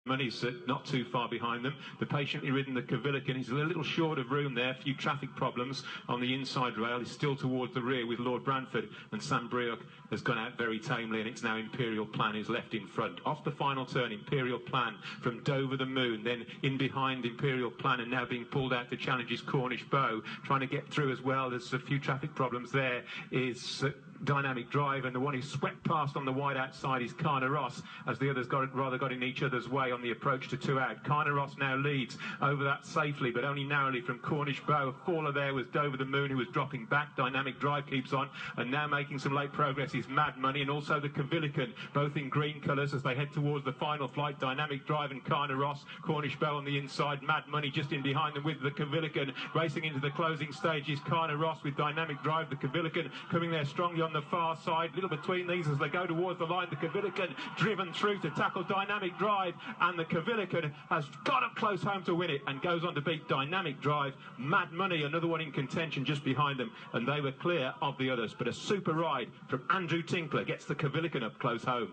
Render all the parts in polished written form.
Money's not too far behind them. The patiently ridden, the Kvilliken, he's a little short of room there. A few traffic problems on the inside rail. He's still towards the rear with Lord Brantford, and Sam Breock has gone out very tamely, and it's now Imperial Plan who's left in front. Off the final turn, Imperial Plan from Dover the Moon, then in behind Imperial Plan, and now being pulled out to challenge his Cornish Bow, trying to get through as well. There's a few traffic problems there. Is Dynamic Drive, and the one who swept past on the wide outside is Carner Ross, as the others got in each other's way on the approach to 2 out. Carner Ross now leads over that safely, but only narrowly, from Cornish Bow. A faller there was Dover the Moon, who was dropping back. Dynamic Drive keeps on, and now making some late progress is Mad Money, and also the Kvilliken, both in green colours as they head towards the final flight. Dynamic Drive and Carner Ross, Cornish Bow on the inside, Mad Money just in behind them with the Kvilliken. Racing into the closing stage is Carner Ross with Dynamic Drive. The Kvilliken coming there strongly on the far side, little between these as they go towards the line. The Kvilliken driven through to tackle Dynamic Drive, and the Kvilliken has got up close home to win it and goes on to beat Dynamic Drive. Mad Money, another one in contention just behind them, and they were clear of the others. But a super ride from Andrew Tinkler gets the Kvilliken up close home.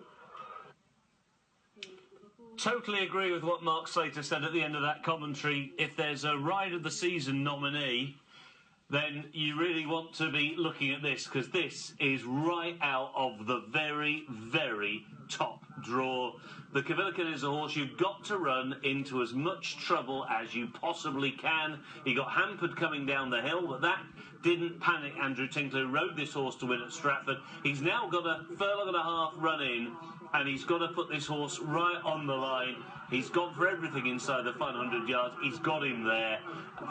Totally agree with what Mark Slater said at the end of that commentary. If there's a Ride of the Season nominee, then you really want to be looking at this, because this is right out of the very, very top draw. The Kvilliken is a horse you've got to run into as much trouble as you possibly can. He got hampered coming down the hill, but that didn't panic Andrew Tinkler, who rode this horse to win at Stratford. He's now got a furlong and a half run in, and he's got to put this horse right on the line. He's gone for everything inside the 500 yards. He's got him there.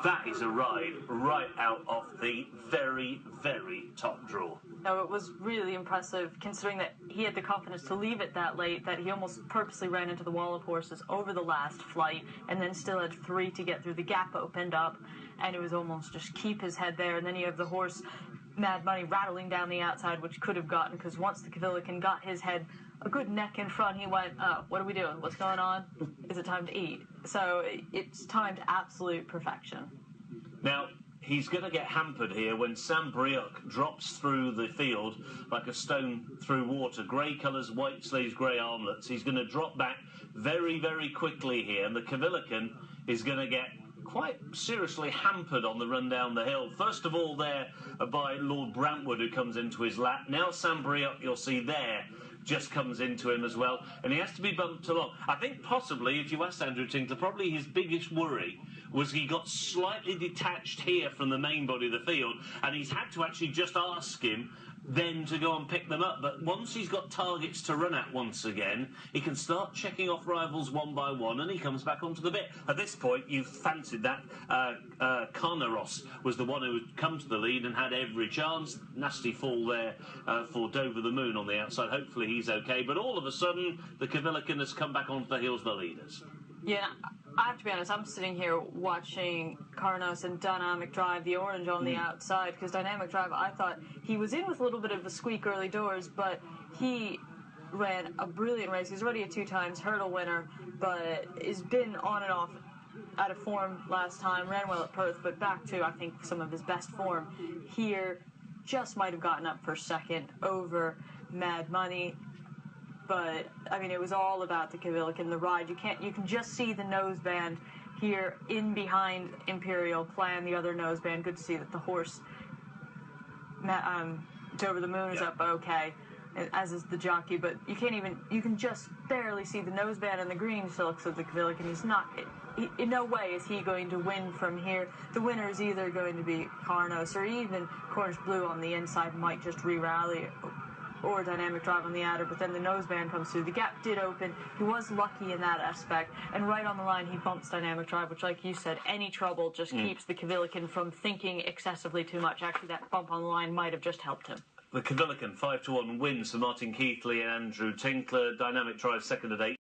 That is a ride right out of the very, very top draw. No, it was really impressive, considering that he had the confidence to leave it that late, that he almost purposely ran into the wall of horses over the last flight, and then still had 3 to get through. The gap opened up, and it was almost just keep his head there. And then you have the horse, Mad Money, rattling down the outside, which could have gotten, because once the Kvilliken got his head a good neck in front, he went, oh, what are we doing? What's going on? Is it time to eat? So it's timed absolute perfection. Now, he's going to get hampered here when Sam Breock drops through the field like a stone through water. Grey colours, white sleeves, grey armlets. He's going to drop back very, very quickly here, and the Kvilliken is going to get quite seriously hampered on the run down the hill. First of all there by Lord Brantford, who comes into his lap. Now Sam Breock, you'll see there, just comes into him as well, and he has to be bumped along. I think possibly, if you asked Andrew Tinkler, probably his biggest worry was he got slightly detached here from the main body of the field, and he's had to actually just ask him then to go and pick them up. But once he's got targets to run at once again, he can start checking off rivals one by one, and he comes back onto the bit. At this point, you've fancied that Carner Ross was the one who had come to the lead and had every chance. Nasty fall there for Dover the Moon on the outside. Hopefully he's okay. But all of a sudden, the Kvilliken has come back onto the heels of the leaders. Yeah, I have to be honest, I'm sitting here watching Carnos and Dynamic Drive, the orange on the outside, because Dynamic Drive, I thought he was in with a little bit of a squeak early doors, but he ran a brilliant race. He's already a 2-time hurdle winner, but has been on and off out of form last time. Ran well at Perth, but back to, I think, some of his best form here. Just might have gotten up for second over Mad Money. But, I mean, it was all about the Kvilliken, the ride. You can just see the noseband here in behind Imperial Plan, the other noseband. Good to see that the horse, Dover the Moon, is up okay, as is the jockey. But you can just barely see the noseband and the green silks of the Kvilliken. He's not, in no way is he going to win from here. The winner is either going to be Carnos, or even Cornish Blue on the inside might just re-rally, or Dynamic Drive on the outer, but then the noseband comes through. The gap did open. He was lucky in that aspect, and right on the line he bumps Dynamic Drive, which, like you said, any trouble just keeps the Kvilliken from thinking excessively too much. Actually, that bump on the line might have just helped him. The Kvilliken 5-1 wins for Martin Keighley and Andrew Tinkler. Dynamic Drive second at 8.